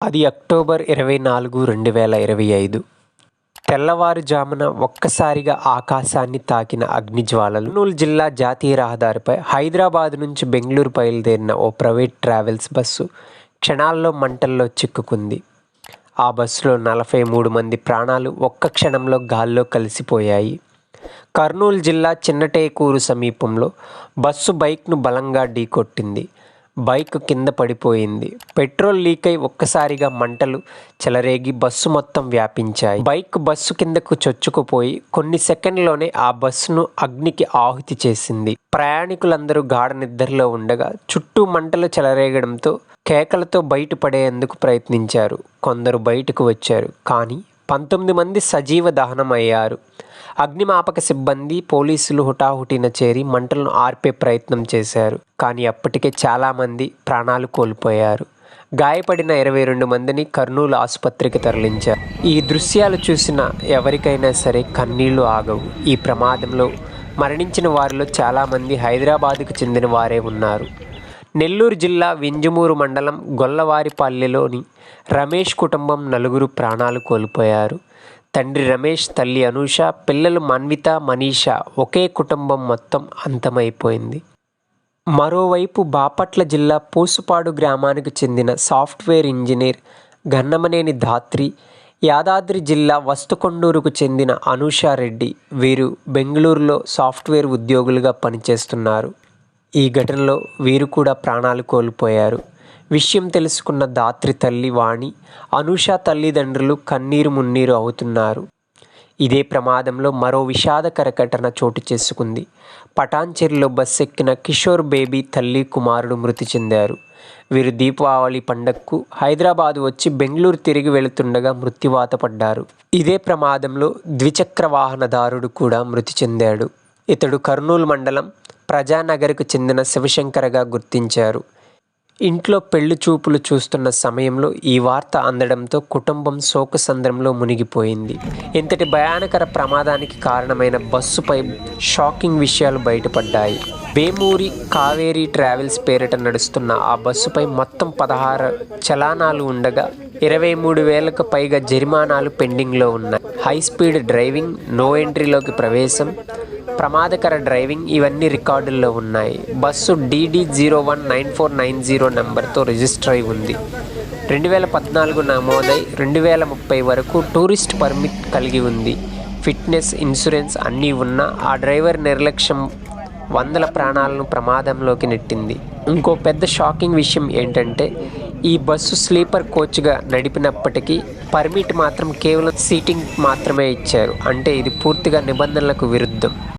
అది అక్టోబర్ 24, 2025. తెల్లవారుజామున ఒక్కసారిగా ఆకాశాన్ని తాకిన అగ్నిజ్వాలలు. కర్నూలు జిల్లా జాతీయ రహదారిపై హైదరాబాద్ నుంచి బెంగళూరు బయలుదేరిన ఓ ప్రైవేట్ ట్రావెల్స్ బస్సు క్షణాల్లో మంటల్లో చిక్కుకుంది. ఆ బస్సులో 43 మంది ప్రాణాలు ఒక్క క్షణంలో గాల్లో కలిసిపోయాయి. కర్నూలు జిల్లా చిన్నటేకూరు సమీపంలో బస్సు బైక్ను బలంగా ఢీకొట్టింది. బైక్ కింద పడిపోయింది. పెట్రోల్ లీక్ అయి ఒక్కసారిగా మంటలు చెలరేగి బస్సు మొత్తం వ్యాపించాయి. బస్సు కిందకు చొచ్చుకుపోయి కొన్ని సెకండ్లోనే ఆ బస్సును అగ్నికి ఆహుతి చేసింది. ప్రయాణికులందరూ గాఢ నిద్రలో ఉండగా చుట్టూ మంటలు చెలరేగడంతో కేకలతో బయటపడేందుకు ప్రయత్నించారు. కొందరు బయటకు వచ్చారు. కానీ 19 మంది సజీవ దహనం అయ్యారు. అగ్నిమాపక సిబ్బంది, పోలీసులు హుటాహుటిన చేరి మంటలను ఆర్పే ప్రయత్నం చేశారు. కానీ అప్పటికే చాలామంది ప్రాణాలు కోల్పోయారు. గాయపడిన 22 మందిని కర్నూలు ఆసుపత్రికి తరలించారు. ఈ దృశ్యాలు చూసిన ఎవరికైనా సరే కన్నీళ్లు ఆగవు. ఈ ప్రమాదంలో మరణించిన వారిలో చాలామంది హైదరాబాద్కు చెందిన వారే ఉన్నారు. నెల్లూరు జిల్లా వింజమూరు మండలం గొల్లవారిపల్లెలోని రమేష్ కుటుంబం 4 ప్రాణాలు కోల్పోయారు. తండ్రి రమేష్, తల్లి అనూష, పిల్లలు మన్విత, మనీష. ఒకే కుటుంబం మొత్తం అంతమైపోయింది. మరోవైపు బాపట్ల జిల్లా పూసుపాడు గ్రామానికి చెందిన సాఫ్ట్వేర్ ఇంజనీర్ గన్నమనేని ధాత్రి, యాదాద్రి జిల్లా వస్తుకొండూరుకు చెందిన అనూషారెడ్డి వీరు బెంగళూరులో సాఫ్ట్వేర్ ఉద్యోగులుగా పనిచేస్తున్నారు. ఈ ఘటనలో వీరు కూడా ప్రాణాలు కోల్పోయారు. విషయం తెలుసుకున్న ధాత్రి తల్లి వాణి, అనూష తల్లిదండ్రులు కన్నీరు మున్నీరు అవుతున్నారు. ఇదే ప్రమాదంలో మరో విషాదకర ఘటన చోటు చేసుకుంది. పటాన్చెరులో బస్సు ఎక్కిన కిషోర్ బేబీ తల్లి, కుమారుడు మృతి చెందారు. వీరు దీపావళి పండగకు హైదరాబాద్ వచ్చి బెంగళూరు తిరిగి వెళుతుండగా మృత్యువాత పడ్డారు. ఇదే ప్రమాదంలో ద్విచక్ర వాహనదారుడు కూడా మృతి చెందాడు. ఇతడు కర్నూలు మండలం ప్రజానగర్కు చెందిన శివశంకరగా గుర్తించారు. ఇంట్లో పెళ్లి చూపులు చూస్తున్న సమయంలో ఈ వార్త అందడంతో కుటుంబం శోకసంద్రంలో మునిగిపోయింది. ఇంతటి భయానకర ప్రమాదానికి కారణమైన బస్సుపై షాకింగ్ విషయాలు బయటపడ్డాయి. వేమూరి కావేరీ ట్రావెల్స్ పేరిట నడుస్తున్న ఆ బస్సుపై మొత్తం 16 చలానాలు ఉండగా 23,000కు పైగా జరిమానాలు పెండింగ్లో ఉన్నాయి. హై స్పీడ్ డ్రైవింగ్, నో ఎంట్రీలోకి ప్రవేశం, ప్రమాదకర డ్రైవింగ్ ఇవన్నీ రికార్డుల్లో ఉన్నాయి. బస్సు DD019490 నంబర్తో రిజిస్టర్ అయి ఉంది. 2014 నమోదై 2030 వరకు టూరిస్ట్ పర్మిట్ కలిగి ఉంది. ఫిట్నెస్, ఇన్సూరెన్స్ అన్నీ ఉన్నా ఆ డ్రైవర్ నిర్లక్ష్యం వందల ప్రాణాలను ప్రమాదంలోకి నెట్టింది. ఇంకో పెద్ద షాకింగ్ విషయం ఏంటంటే ఈ బస్సు స్లీపర్ కోచ్గా నడిపినప్పటికీ పర్మిట్ మాత్రం కేవలం సీటింగ్ మాత్రమే ఇచ్చారు. అంటే ఇది పూర్తిగా నిబంధనలకు విరుద్ధం.